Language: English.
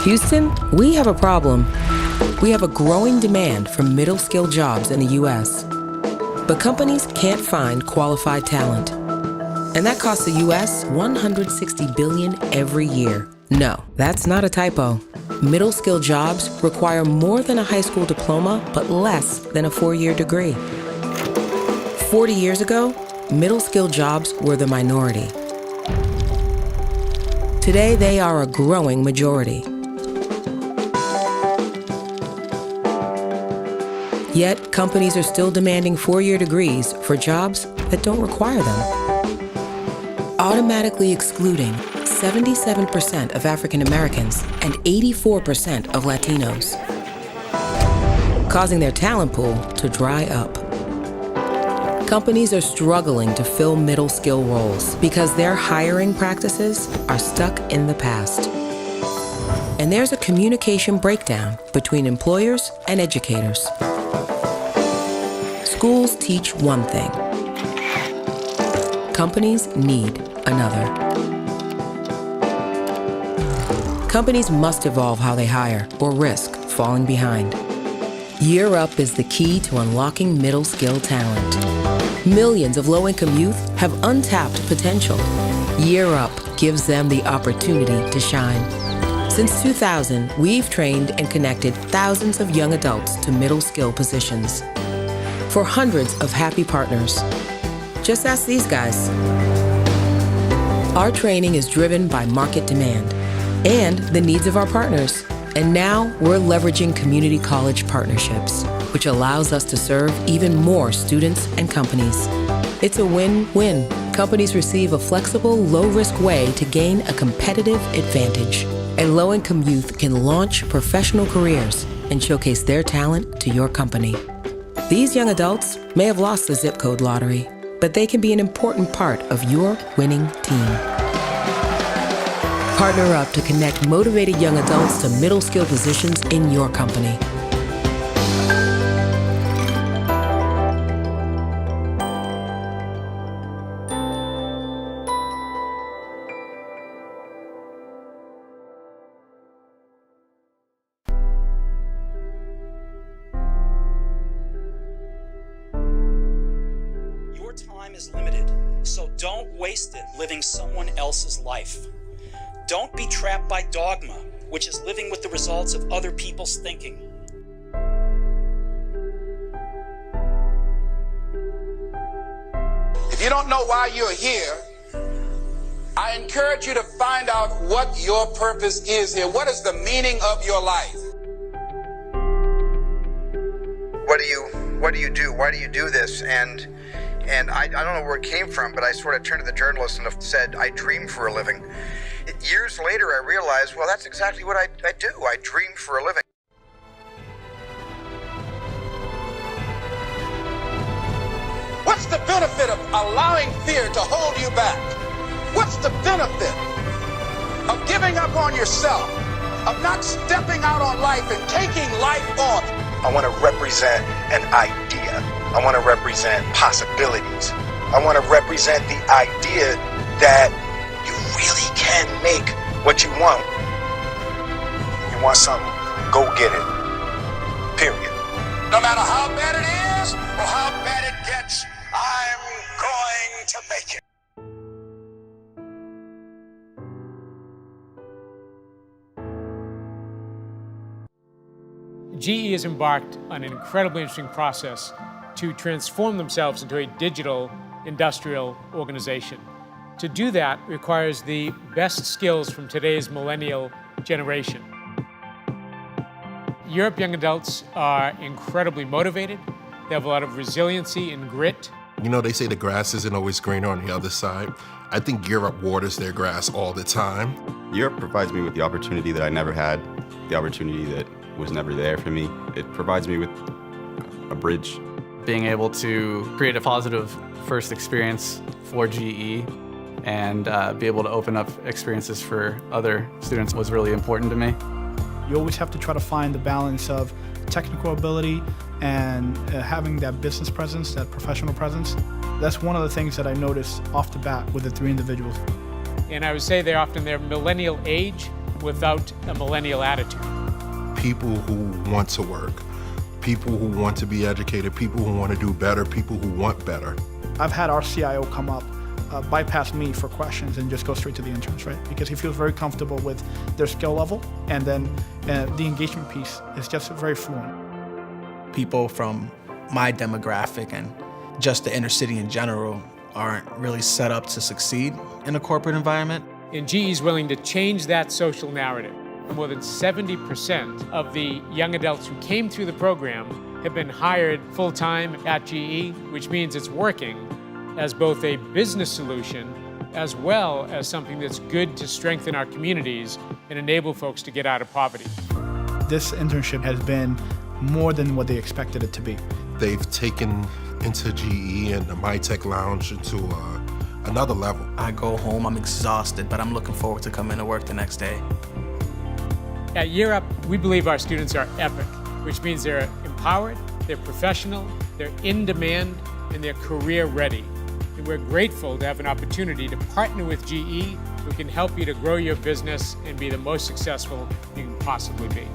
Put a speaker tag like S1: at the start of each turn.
S1: Houston, we have a problem. We have a growing demand for middle-skilled jobs in the U.S. But companies can't find qualified talent. And that costs the U.S. $160 billion every year. No, that's not a typo. Middle-skilled jobs require more than a high school diploma, but less than a 4-year degree. 40 years ago, middle-skilled jobs were the minority. Today, they are a growing majority. Yet, companies are still demanding 4-year degrees for jobs that don't require them, automatically excluding 77% of African Americans and 84% of Latinos, causing their talent pool to dry up. Companies are struggling to fill middle skill roles because their hiring practices are stuck in the past. And there's a communication breakdown between employers and educators. Schools teach one thing. Companies need another. Companies must evolve how they hire or risk falling behind. Year Up is the key to unlocking middle-skill talent. Millions of low-income youth have untapped potential. Year Up gives them the opportunity to shine. Since 2000, we've trained and connected thousands of young adults to middle-skill positions. For hundreds of happy partners. Just ask these guys. Our training is driven by market demand and the needs of our partners. And now we're leveraging community college partnerships, which allows us to serve even more students and companies. It's a win-win. Companies receive a flexible, low-risk way to gain a competitive advantage. And low-income youth can launch professional careers and showcase their talent to your company. These young adults may have lost the zip code lottery, but they can be an important part of your winning team. Partner up to connect motivated young adults to middle-skill positions in your company.
S2: Your time is limited, so don't waste it living someone else's life. Don't be trapped by dogma, which is living with the results of other people's thinking.
S3: If you don't know why you're here, I encourage you to find out what your purpose is here. What is the meaning of your life?
S4: What do you do? Why do you do this? And I don't know where it came from, but I sort of turned to the journalist and said, I dream for a living. Years later, I realized, well, that's exactly what I do. I dream for a living.
S3: What's the benefit of allowing fear to hold you back? What's the benefit of giving up on yourself, of not stepping out on life and taking life on?
S4: I want to represent an idea. I want to represent possibilities. I want to represent the idea that you really can make what you want. You want something, go get it. Period.
S3: No matter how bad it is or how bad it gets, I'm going to make it.
S5: GE has embarked on an incredibly interesting process to transform themselves into a digital industrial organization. To do that requires the best skills from today's millennial generation. Europe young adults are incredibly motivated. They have a lot of resiliency and grit.
S6: You know, they say the grass isn't always greener on the other side. I think Europe waters their grass all the time.
S7: Europe provides me with the opportunity that I never had, the opportunity that was never there for me. It provides me with a bridge.
S8: Being able to create a positive first experience for GE and be able to open up experiences for other students was really important to me.
S9: You always have to try to find the balance of technical ability and having that business presence, that professional presence. That's one of the things that I noticed off the bat with the three individuals.
S5: And I would say they're often their millennial age, without a millennial attitude.
S6: People who want to work, people who want to be educated, people who want to do better, people who want better.
S9: I've had our CIO come up, bypass me for questions and just go straight to the interns, right? Because he feels very comfortable with their skill level, and then the engagement piece is just very fluent.
S10: People from my demographic and just the inner city in general aren't really set up to succeed in a corporate environment.
S5: And GE is willing to change that social narrative. More than 70% of the young adults who came through the program have been hired full-time at GE, which means it's working as both a business solution as well as something that's good to strengthen our communities and enable folks to get out of poverty.
S9: This internship has been more than what they expected it to be.
S6: They've taken into GE and the MyTech Lounge into another level.
S10: I go home, I'm exhausted, but I'm looking forward to coming to work the next day.
S5: At Year Up, we believe our students are epic, which means they're empowered, they're professional, they're in demand, and they're career ready. And we're grateful to have an opportunity to partner with GE, who can help you to grow your business and be the most successful you can possibly be.